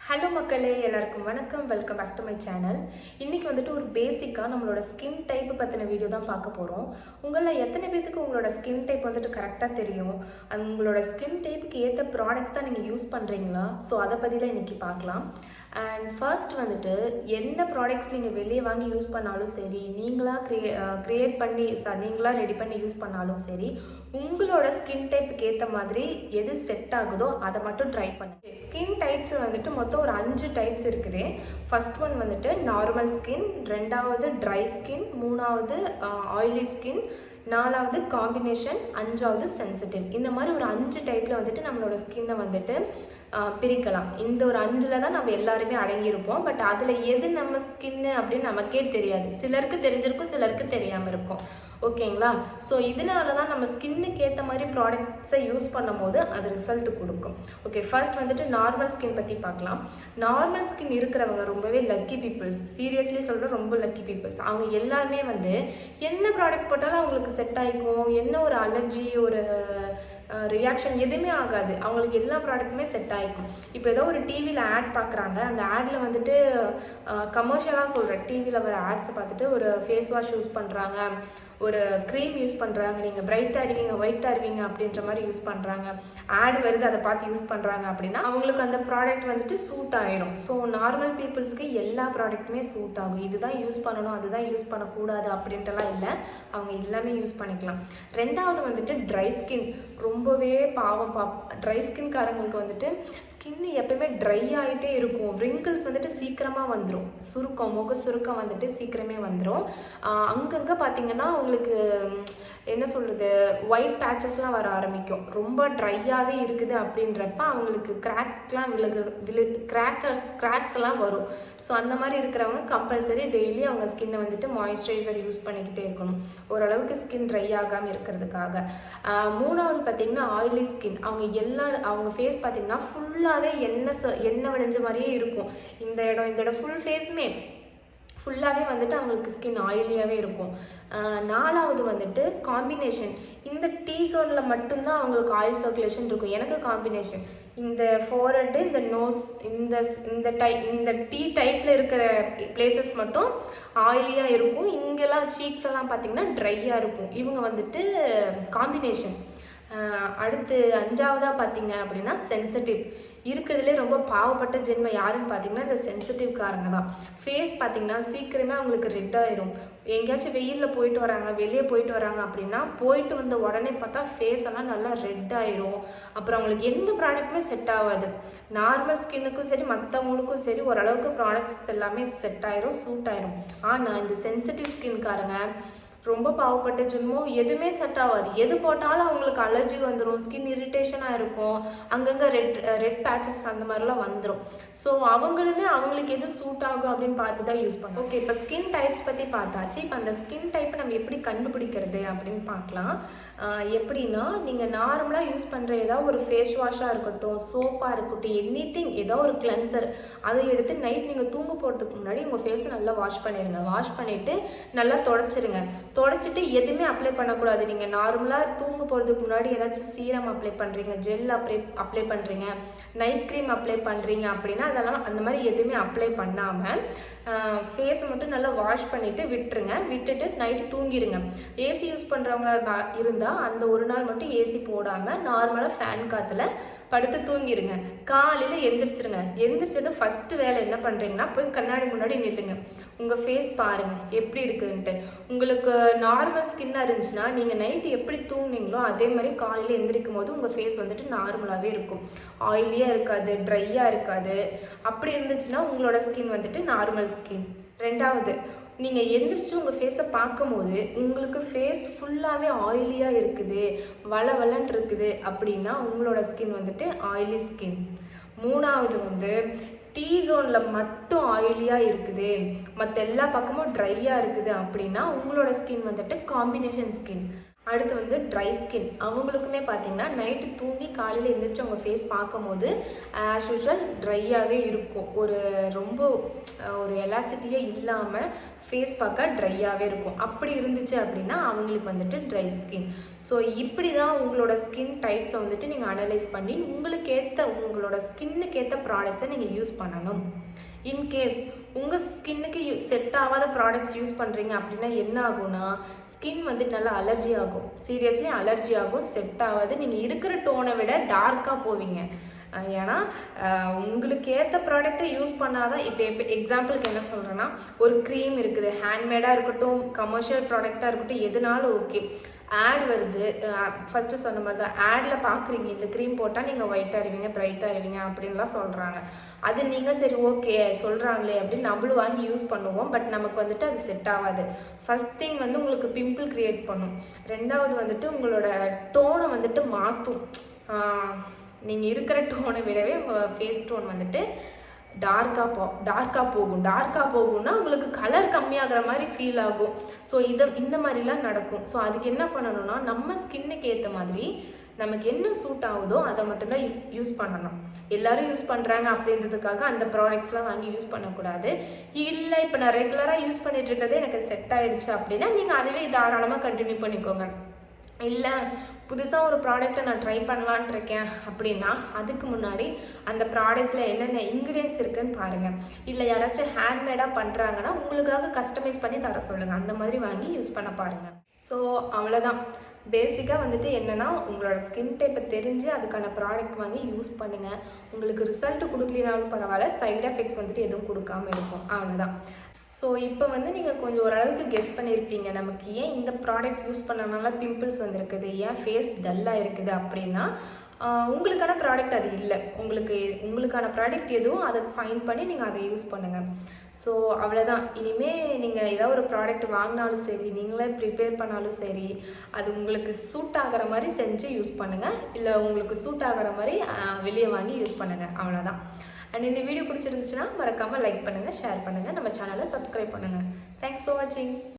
Hello மக்களே, எல்லாருக்கும் வணக்கம். Welcome back to my channel. இன்றைக்கி வந்துட்டு ஒரு பேசிக்காக நம்மளோட ஸ்கின் டைப்பு பற்றின வீடியோ தான் பார்க்க போகிறோம். உங்களில் எத்தனை பேத்துக்கு உங்களோட ஸ்கின் டைப் வந்துட்டு கரெக்டாக தெரியும்? உங்களோட ஸ்கின் டைப்புக்கு ஏற்ற ப்ராடக்ட்ஸ் தான் நீங்கள் யூஸ் பண்ணுறீங்களா? ஸோ அதை பற்றிலாம் இன்றைக்கி பார்க்கலாம். அண்ட் ஃபர்ஸ்ட் வந்துட்டு என்ன ப்ராடக்ட்ஸ் நீங்கள் வெளியே வாங்கி யூஸ் பண்ணாலும் சரி, நீங்களாக ரெடி பண்ணி யூஸ் பண்ணாலும் சரி, உங்களோட ஸ்கின் டைப்புக்கு ஏற்ற மாதிரி எது செட் ஆகுதோ அதை மட்டும் ட்ரை பண்ணுங்கள். ஸ்கின் டைப்ஸ் வந்துட்டு மொத்தம் ஒரு 5 டைப்ஸ் இருக்குது. ஃபர்ஸ்ட் ஒன் வந்துட்டு நார்மல் ஸ்கின், ரெண்டாவது ட்ரை ஸ்கின், மூணாவது ஆயிலி ஸ்கின், நாலாவது காம்பினேஷன், அஞ்சாவது சென்சிட்டிவ். இந்த மாதிரி ஒரு 5 டைப்பில் வந்துட்டு நம்மளோட ஸ்கின்னை வந்துட்டு பிரிக்கலாம். இந்த ஒரு 5ல் தான் நம்ம எல்லாருமே அடங்கியிருப்போம். பட் அதில் எது நம்ம ஸ்கின்னு அப்படின்னு நமக்கே தெரியாது. சிலருக்கு தெரிஞ்சிருக்கும், சிலருக்கு தெரியாமல் இருக்கும். ஓகேங்களா? ஸோ இதனால தான் நம்ம ஸ்கின்னுக்கு ஏற்ற மாதிரி ப்ராடக்ட்ஸை யூஸ் பண்ணும் போது அது ரிசல்ட் கொடுக்கும். ஓகே, ஃபர்ஸ்ட் வந்துட்டு நார்மல் ஸ்கின் பற்றி பார்க்கலாம். நார்மல் ஸ்கின் இருக்கிறவங்க ரொம்பவே லக்கி பீப்புள்ஸ். சீரியஸ்லி சொல்கிறேன், ரொம்ப லக்கி பீப்புள்ஸ். அவங்க எல்லாருமே வந்து என்ன ப்ராடக்ட் போட்டாலும் அவங்களுக்கு செட் ஆகிக்கும். என்ன ஒரு அலர்ஜி, ஒரு ரியாக்ஷன் எதுவுமே ஆகாது. அவங்களுக்கு எல்லா ப்ராடக்ட்டுமே செட் ஆகிக்கும். இப்போ ஏதோ ஒரு டிவியில் ஆட் பார்க்குறாங்க, அந்த ஆடில் வந்துட்டு கமர்ஷியலாக சொல்கிறேன், டிவியில் வர ஆட்ஸை பார்த்துட்டு ஒரு ஃபேஸ் வாஷ் யூஸ் பண்ணுறாங்க, ஒரு க்ரீம் யூஸ் பண்ணுறாங்க, நீங்கள் பிரைட்டாக இருவீங்க, ஒயிட்டாக இருவீங்க அப்படின்ற மாதிரி யூஸ் பண்ணுறாங்க, ஆட் வருது அதை பார்த்து யூஸ் பண்ணுறாங்க அப்படின்னா அவங்களுக்கு அந்த ப்ராடக்ட் வந்துட்டு சூட் ஆகிடும். ஸோ நார்மல் பீப்புள்ஸ்க்கு எல்லா ப்ராடக்ட்டுமே சூட் ஆகும். இதுதான் யூஸ் பண்ணணும், அதுதான் யூஸ் பண்ணக்கூடாது அப்படின்ட்டுலாம் இல்லை, அவங்க எல்லாமே யூஸ் பண்ணிக்கலாம். ரெண்டாவது வந்துட்டு ட்ரை ஸ்கின். ரொம்பவே பாவம் ட்ரை ஸ்கின்காரங்களுக்கு வந்துட்டு ஸ்கின் எப்பயுமே ட்ரை ஆகிட்டே இருக்கும். ரிங்கிள்ஸ் வந்துட்டு சீக்கிரமாக வந்துடும், முக சுருக்கம் வந்துட்டு சீக்கிரமே வந்துடும். அங்கங்கே பார்த்தீங்கன்னா உங்களுக்கு என்ன சொல்கிறது, ஒயிட் பேச்சஸ்லாம் வர ஆரம்பிக்கும். ரொம்ப ட்ரையாகவே இருக்குது அப்படின்றப்ப அவங்களுக்கு கிராக்லாம் கிராக்ஸ் எல்லாம் வரும். ஸோ அந்த மாதிரி இருக்கிறவங்க கம்பல்சரி டெய்லி அவங்க ஸ்கின்னை வந்துட்டு மாய்ஸ்சரைசர் யூஸ் பண்ணிக்கிட்டே இருக்கணும், ஓரளவுக்கு ஸ்கின் ட்ரை ஆகாமல் இருக்கிறதுக்காக. மூணாவது பார்த்திங்கன்னா ஆயிலி ஸ்கின். அவங்க ஃபேஸ் பார்த்திங்கன்னா ஃபுல்லாகவே எண்ணெய் விளைஞ்ச மாதிரியே இருக்கும். இந்த இடம் ஃபுல் ஃபேஸுமே ஃபுல்லாகவே வந்துட்டு அவங்களுக்கு ஸ்கின் ஆயிலியாகவே இருக்கும். நாலாவது வந்துட்டு காம்பினேஷன். இந்த டீ ஜோனில் மட்டும்தான் அவங்களுக்கு ஆயில் சர்க்குலேஷன் இருக்கும். எனக்கு காம்பினேஷன் இந்த ஃபோர்ஹெட்டு, இந்த நோஸ், இந்த டீ டைப்பில் இருக்கிற பிளேசஸ் மட்டும் ஆயிலியாக இருக்கும். இங்கெல்லாம் சீக்ஸ் எல்லாம் பார்த்திங்கன்னா ட்ரையாக இருக்கும். இவங்க வந்துட்டு காம்பினேஷன். அடுத்து 5ஆவதாக பார்த்தீங்க அப்படின்னா சென்சிட்டிவ். இருக்கிறதுலே ரொம்ப பாவப்பட்ட ஜென்மம் யாருன்னு பார்த்தீங்கன்னா இந்த சென்சிட்டிவ்காரங்க தான். ஃபேஸ் பார்த்தீங்கன்னா சீக்கிரமே அவங்களுக்கு ரெட் ஆயிரும். எங்கேயாச்சும் வெயிலில் வெளியே போயிட்டு வராங்க அப்படின்னா போயிட்டு வந்த உடனே பார்த்தா ஃபேஸ் எல்லாம் நல்லா ரெட் ஆயிரும். அப்புறம் அவங்களுக்கு எந்த ப்ராடக்ட்டுமே செட் ஆகாது. நார்மல் ஸ்கின்னுக்கும் சரி, மற்றவங்களுக்கும் சரி, ஓரளவுக்கு ப்ராடக்ட்ஸ் எல்லாமே செட் ஆயிரும், சூட் ஆயிரும். ஆனால் இந்த சென்சிட்டிவ் ஸ்கின்காரங்க ரொம்ப பாவப்பட்ட ஜென்மம், எதுவுமே செட் ஆகாது. எது போட்டாலும் அவங்களுக்கு அலர்ஜி வந்துடும், ஸ்கின் இரிட்டேஷனாக இருக்கும், அங்கங்கே ரெட் பேச்சஸ் அந்த மாதிரிலாம் வந்துடும். ஸோ அவங்களுக்கு எது சூட் ஆகும் அப்படின்னு பார்த்து தான் யூஸ் பண்ணுவோம். ஓகே, இப்போ ஸ்கின் டைப்ஸ் பற்றி பார்த்தாச்சு. இப்போ அந்த ஸ்கின் டைப்பை நம்ம எப்படி கண்டுபிடிக்கிறது அப்படின்னு பார்க்கலாம். எப்படின்னா, நீங்கள் நார்மலாக யூஸ் பண்ணுற ஏதாவது ஒரு ஃபேஸ் வாஷாக இருக்கட்டும், சோப்பாக இருக்கட்டும், ஏதோ ஒரு கிளென்சர், அதை எடுத்து நைட் நீங்கள் தூங்க போகிறதுக்கு முன்னாடி உங்கள் ஃபேஸை நல்லா வாஷ் பண்ணிடுங்க. வாஷ் பண்ணிவிட்டு நல்லா தொடச்சிட்டு எதுவுமே அப்ளை பண்ணக்கூடாது. நீங்கள் நார்மலாக தூங்க போகிறதுக்கு முன்னாடி ஏதாச்சும் சீரம் அப்ளை பண்ணுறீங்க, ஜெல் அப்ளை பண்ணுறீங்க, நைட் க்ரீம் அப்ளை பண்ணுறீங்க அப்படின்னா அதெல்லாம் அந்த மாதிரி எதுவுமே அப்ளை பண்ணாமல் ஃபேஸை மட்டும் நல்லா வாஷ் பண்ணிவிட்டு விட்டுட்டு நைட்டு தூங்கிடுங்க. ஏசி யூஸ் பண்ணுறவங்களா இருந்தால் அந்த ஒரு நாள் மட்டும் ஏசி போடாமல் நார்மலாக ஃபேன் காற்றுல படுத்து தூங்கிடுங்க. காலையில் எந்திரிச்சது ஃபஸ்ட்டு வேலை என்ன பண்ணுறீங்கன்னா, போய் கண்ணாடி முன்னாடி நில்லுங்க. உங்கள் ஃபேஸ் பாருங்கள் எப்படி இருக்குதுன்ட்டு. உங்களுக்கு நார்மல் ஸ்கின்னாக இருந்துச்சுன்னா நீங்கள் நைட்டு எப்படி தூங்குனீங்களோ அதே மாதிரி காலையில் எந்திரிக்கும் போது உங்கள் ஃபேஸ் வந்துட்டு நார்மலாகவே இருக்கும், ஆயிலியாக இருக்காது, ட்ரையாக இருக்காது. அப்படி இருந்துச்சுன்னா உங்களோட ஸ்கின் வந்துட்டு நார்மல் ஸ்கின். ரெண்டாவது, நீங்கள் எந்திரிச்சு உங்கள் ஃபேஸை பார்க்கும்போது உங்களுக்கு ஃபேஸ் ஃபுல்லாகவே ஆயிலியாக இருக்குது, வளன்னு இருக்குது அப்படின்னா உங்களோட ஸ்கின் வந்துட்டு ஆயிலி ஸ்கின். மூணாவது வந்து டீ ஜோனில் மட்டும் ஆயிலியாக இருக்குது, மற்ற எல்லா பக்கமும் ட்ரையாக இருக்குது அப்படின்னா உங்களோட ஸ்கின் வந்துட்டு காம்பினேஷன் ஸ்கின். அடுத்து வந்து ட்ரை ஸ்கின். அவங்களுக்குமே பார்த்தீங்கன்னா நைட்டு தூங்கி காலையில் எழுந்திரிச்சு அவங்க ஃபேஸ் பார்க்கும்போது ஆஸ் யூஷுவல் ட்ரையாகவே இருக்கும். ரொம்ப ஒரு எலாசிட்டியே இல்லாமல் ஃபேஸ் பார்க்க ட்ரையாகவே இருக்கும். அப்படி இருந்துச்சு அப்படின்னா அவங்களுக்கு வந்துட்டு ட்ரை ஸ்கின். ஸோ இப்படி தான் உங்களோட ஸ்கின் டைப்ஸை வந்துட்டு நீங்கள் அனலைஸ் பண்ணி உங்களோட ஸ்கின்னுக்கு ஏற்ற ப்ராடக்ட்ஸை நீங்கள் யூஸ் பண்ணணும். இன்கேஸ் உங்கள் ஸ்கின்னுக்கு செட் ஆகாத ப்ராடக்ட்ஸ் யூஸ் பண்ணுறீங்க அப்படின்னா என்ன ஆகும்னா ஸ்கின் வந்துட்டு நல்லா அலர்ஜி ஆகும். சீரியஸ்லி அலர்ஜி ஆகும், செட் ஆகாது. நீங்கள் இருக்கிற டோனை விட டார்க்காக போவீங்க. ஏன்னா உங்களுக்கு ஏற்ற ப்ராடக்டை யூஸ் பண்ணாதான். இப்போ எக்ஸாம்பிளுக்கு என்ன சொல்கிறேன்னா, ஒரு க்ரீம் இருக்குது, ஹேண்ட்மேடாக இருக்கட்டும், கமர்ஷியல் ப்ராடக்டாக இருக்கட்டும், எதுனாலும் ஓகே. ஆட் வருது, ஃபஸ்ட்டு சொன்ன மாதிரி தான். ஆடில் பார்க்குறீங்க, இந்த க்ரீம் போட்டால் நீங்கள் ஒயிட்டாக இருவீங்க, ப்ரைட்டாக இருவீங்க அப்படின்லாம் சொல்கிறாங்க. அது நீங்கள் சரி ஓகே சொல்கிறாங்களே அப்படின்னு நம்மளும் வாங்கி யூஸ் பண்ணுவோம். பட் நமக்கு வந்துட்டு அது செட் ஆகாது. ஃபஸ்ட் திங் வந்து உங்களுக்கு பிம்பிள் க்ரியேட் பண்ணும். ரெண்டாவது வந்துட்டு உங்களோட டோனை வந்துட்டு மாற்றும். நீங்கள் இருக்கிற டோனை விடவே உங்கள் ஃபேஸ் டோன் வந்துட்டு டார்க்காக போகும்னா உங்களுக்கு கலர் கம்மியாகிற மாதிரி ஃபீல் ஆகும். ஸோ இந்த மாதிரிலாம் நடக்கும். ஸோ அதுக்கு என்ன பண்ணணும்னா நம்ம ஸ்கின்னுக்கு ஏற்ற மாதிரி நமக்கு என்ன சூட் ஆகுதோ அதை மட்டும்தான் யூஸ் பண்ணணும். எல்லோரும் யூஸ் பண்ணுறாங்க அப்படின்றதுக்காக அந்த ப்ராடக்ட்ஸ்லாம் வாங்கி யூஸ் பண்ணக்கூடாது. இல்லை இப்போ நான் ரெகுலராக யூஸ் பண்ணிகிட்டு இருக்கிறதே எனக்கு செட் ஆகிடுச்சு அப்படின்னா நீங்கள் அதுவே தாராளமாக கண்டினியூ பண்ணிக்கோங்க. இல்லை புதுசாக ஒரு ப்ராடக்டை நான் ட்ரை பண்ணலான் இருக்கேன் அப்படின்னா அதுக்கு முன்னாடி அந்த ப்ராடக்ட்ஸில் என்னென்ன இன்க்ரீடியன்ட்ஸ் இருக்குதுன்னு பாருங்கள். இல்லை யாராச்சும் ஹேண்ட்மேடாக பண்ணுறாங்கன்னா உங்களுக்காக கஸ்டமைஸ் பண்ணி தர சொல்லுங்கள். அந்த மாதிரி வாங்கி யூஸ் பண்ண பாருங்கள். ஸோ அவ்வளோதான். பேசிக்காக வந்துட்டு என்னென்னா உங்களோட ஸ்கின் டைப்பை தெரிஞ்சு அதுக்கான ப்ராடக்ட் வாங்கி யூஸ் பண்ணுங்கள். உங்களுக்கு ரிசல்ட் கொடுக்கலினாலும் பரவாயில்ல, சைட் எஃபெக்ட்ஸ் வந்துட்டு எதுவும் கொடுக்காமல் இருக்கும். அவ்வளோதான். ஸோ இப்போ வந்து நீங்கள் கொஞ்சம் ஓரளவுக்கு கெஸ் பண்ணியிருப்பீங்க, நமக்கு ஏன் இந்த ப்ராடக்ட் யூஸ் பண்ணனால பிம்பிள்ஸ் வந்திருக்குது, ஏன் ஃபேஸ் டல்லாக இருக்குது அப்படின்னா உங்களுக்கான ப்ராடக்ட் அது இல்லை. உங்களுக்கான ப்ராடக்ட் எதுவும் அதை ஃபைண்ட் பண்ணி நீங்கள் அதை யூஸ் பண்ணுங்கள். ஸோ அவ்வளோதான். இனிமேல் நீங்கள் ஏதாவது ஒரு ப்ராடக்ட் வாங்கினாலும் சரி, நீங்களே ப்ரிப்பேர் பண்ணாலும் சரி, அது உங்களுக்கு சூட் ஆகிற மாதிரி செஞ்சு யூஸ் பண்ணுங்கள். இல்லை உங்களுக்கு சூட் ஆகிற மாதிரி வெளியே வாங்கி யூஸ் பண்ணுங்கள். அவ்வளோதான். அண்ட் இந்த வீடியோ பிடிச்சிருந்துச்சுன்னா மறக்காமல் லைக் பண்ணுங்கள், ஷேர் பண்ணுங்கள், நம்ம சேனலை சப்ஸ்கிரைப் பண்ணுங்கள். தேங்க்ஸ் ஃபார் வாட்சிங்.